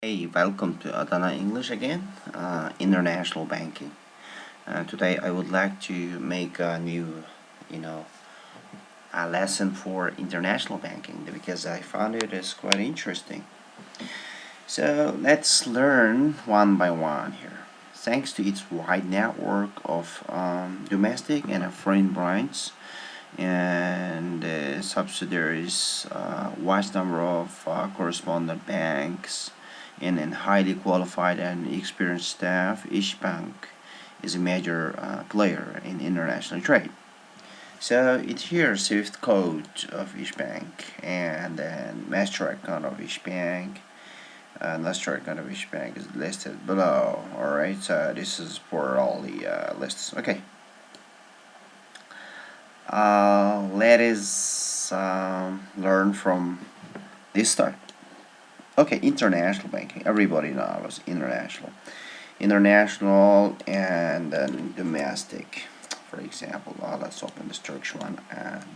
Hey, welcome to Adana English again, international banking. Today I would like to make a new, you know, a lesson for international banking because I found it is quite interesting. So let's learn one by one here. Thanks to its wide network of domestic and foreign branches and subsidiaries, vast number of correspondent banks, and a highly qualified and experienced staff, each bank is a major player in international trade. So it here SWIFT code of each bank and then master account of each bank. Master account of each bank is listed below. Alright, so this is for all the lists. Okay. Let us learn from this start. Okay, international banking. Everybody knows international. International and then domestic. For example, let's open the Turkish one.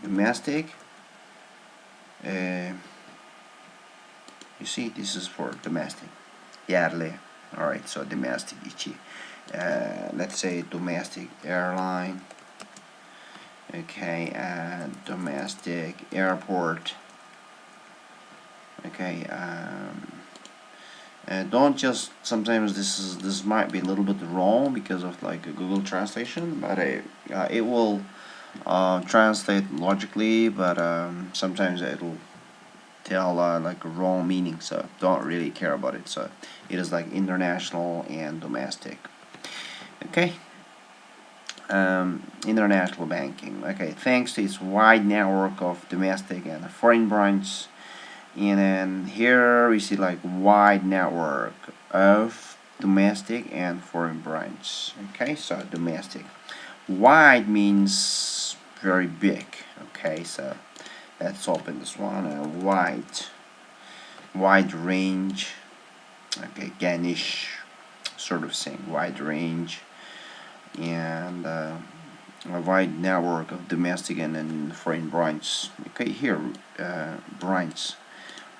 Domestic. You see, this is for domestic. Yerli. Alright, so domestic içi. Let's say domestic airline. Okay, domestic airport. Okay, don't just sometimes this might be a little bit wrong because of like a Google translation, but it will translate logically, but sometimes it'll tell like a wrong meaning, so don't really care about it. So it is like international and domestic. Okay. International banking. Okay, thanks to its wide network of domestic and foreign branches, and then here we see like wide network of domestic and foreign branches. Okay, so domestic. Wide means very big. Okay, so let's open this one. Wide range. Okay, geniş sort of thing. Wide range and a wide network of domestic and foreign branches. Okay, here branch.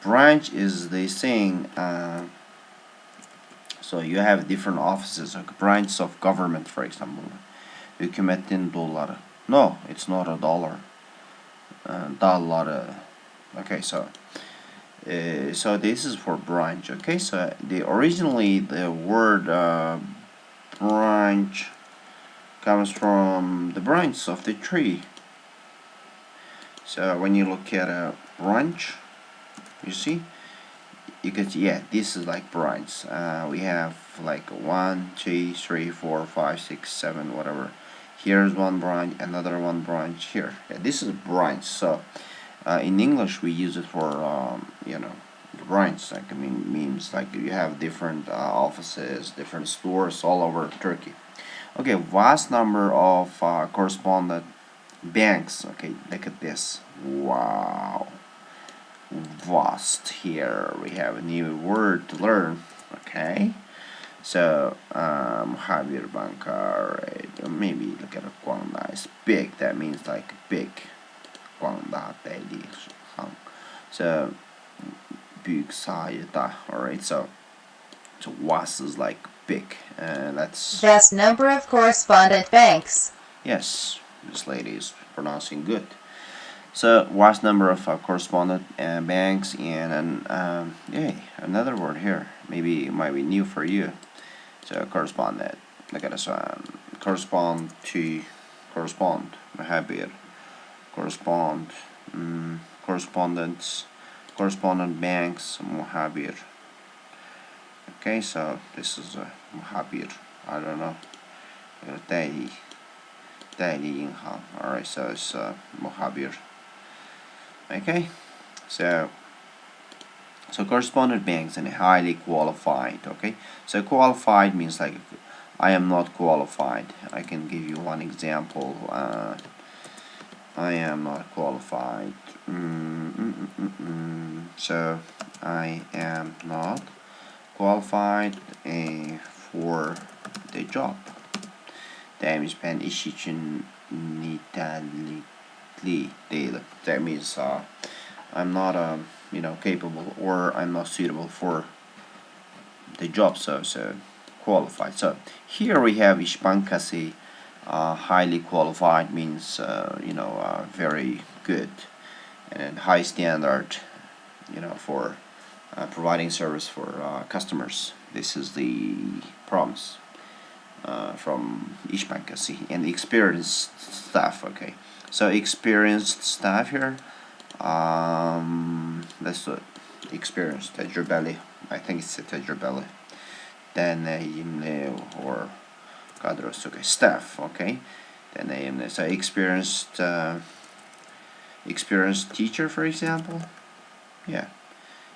Branch is the thing. So you have different offices, like branches of government, for example. Hükümetin doları. No, it's not a dollar. Dollar. Okay, so this is for branch. Okay, so originally the word branch comes from the branch of the tree. So when you look at a branch, you see, you can see, yeah, this is like branch. We have like 1, 2, 3, 4, 5, 6, 7, whatever. Here's one branch, another one branch here. Yeah, this is a branch. So in English we use it for branch. Like means like you have different offices, different stores all over Turkey. Okay, vast number of correspondent banks. Okay, look at this. Wow, vast. Here we have a new word to learn. Okay, so Javier Banca, right? Maybe look at a Guangda. It's big. That means like big. Guangda değil. So büyük sayıda. Alright, so vast is like big. That's Vast number of correspondent banks. yes, this lady is pronouncing good. So vast number of correspondent banks, and yay, another word here. Maybe it might be new for you. So correspondent. Look at this one. Correspond to correspond. Mahabir. Correspond. Correspondence. Correspondent banks. Muhabir. Okay, so this is a muhabir. I don't know. Daily. Daily income. Alright, so it's muhabir. Okay, so correspondent banks and highly qualified. Okay, so qualified means like I am not qualified. I can give you one example. I am not qualified. So I am not qualified for the job. That means ben iş için nitelikli değilim. That means I'm not capable, or I'm not suitable for the job, so qualified. So here we have iş bankası, highly qualified means very good and high standard, for providing service for customers. This is the promise from iş bankası. And experienced staff. Okay, so experienced staff here. That's what experienced, tecrübeli. I think it's a tecrübeli. Deneyimli or kadrosu. Okay, staff. Okay, deneyimli. So experienced teacher, for example. Yeah,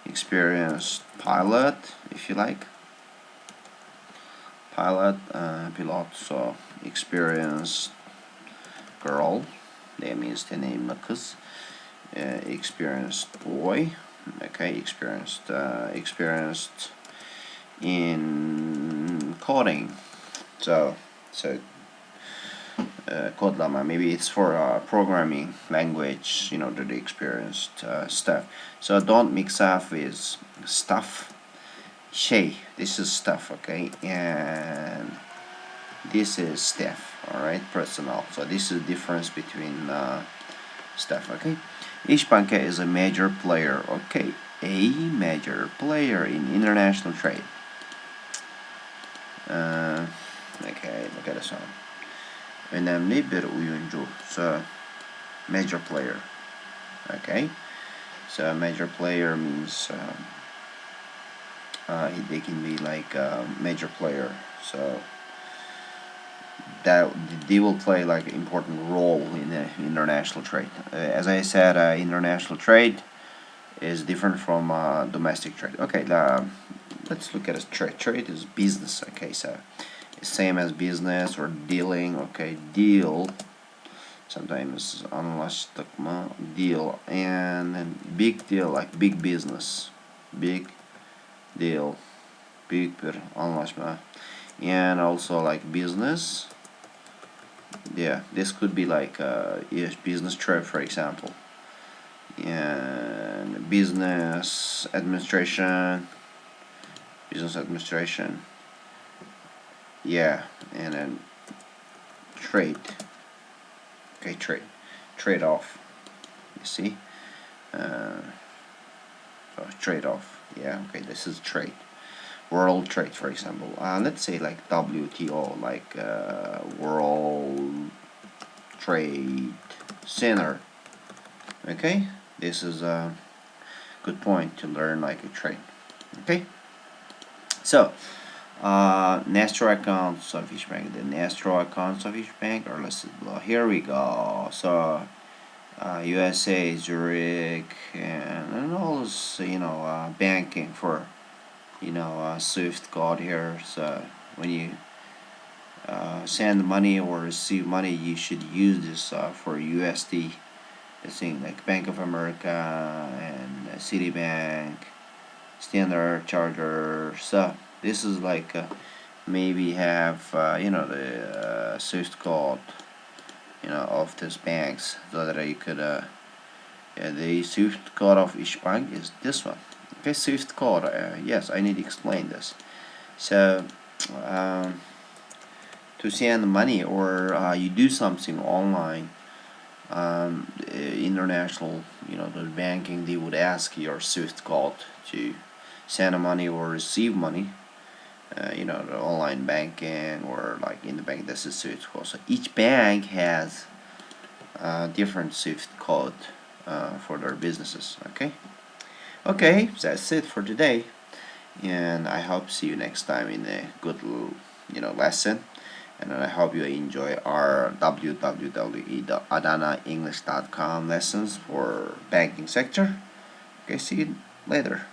experienced pilot, if you like. Pilot, pilot. So experienced girl. That means deneyimli kız. Experienced boy. Okay, experienced in coding. So kodlama, maybe it's for programming language, the experienced stuff. So don't mix up with stuff. Şey, this is stuff, okay, and this is staff. Alright, personnel. So this is the difference between stuff. Okay, İş Banka is a major player. Okay, a major player in international trade. Okay, look at this one. Önemli bir oyuncu. So major player. Okay, so major player means they can be like a major player. So that they will play like an important role in the international trade. As I said, international trade is different from domestic trade. Okay, let's look at a trade. Trade is business. Okay, so it's same as business or dealing. Okay, deal. Sometimes anlaştıkma, deal, and then big deal, like big business, big deal, büyük bir anlaşma, and also like business. Yeah, this could be like yes, business trip, for example, and business administration, yeah, and then trade. Okay, trade off. You see, trade off. Yeah, okay, this is trade. World trade, for example. Let's say like WTO, like World Trade Center. Okay, this is a good point to learn like a trade. Okay, so Nestor accounts of each bank. The Nestor accounts of each bank are listed below. Here we go. So USA, Zurich, and all this, banking for, SWIFT code here. So when you send money or receive money, you should use this for USD. The thing like Bank of America and Citibank, Standard Charter. So this is like maybe have the SWIFT code of these banks, so that you could the SWIFT code of each bank is this one. Okay, SWIFT code. Yes, I need to explain this. So to send money or you do something online, international, the banking, they would ask your SWIFT code to send money or receive money. The online banking or like in the bank, this is SWIFT code. So each bank has different SWIFT code for their businesses. Okay, that's it for today, and I hope see you next time in a good lesson, and I hope you enjoy our www.adanaenglish.com lessons for banking sector. Okay, see you later.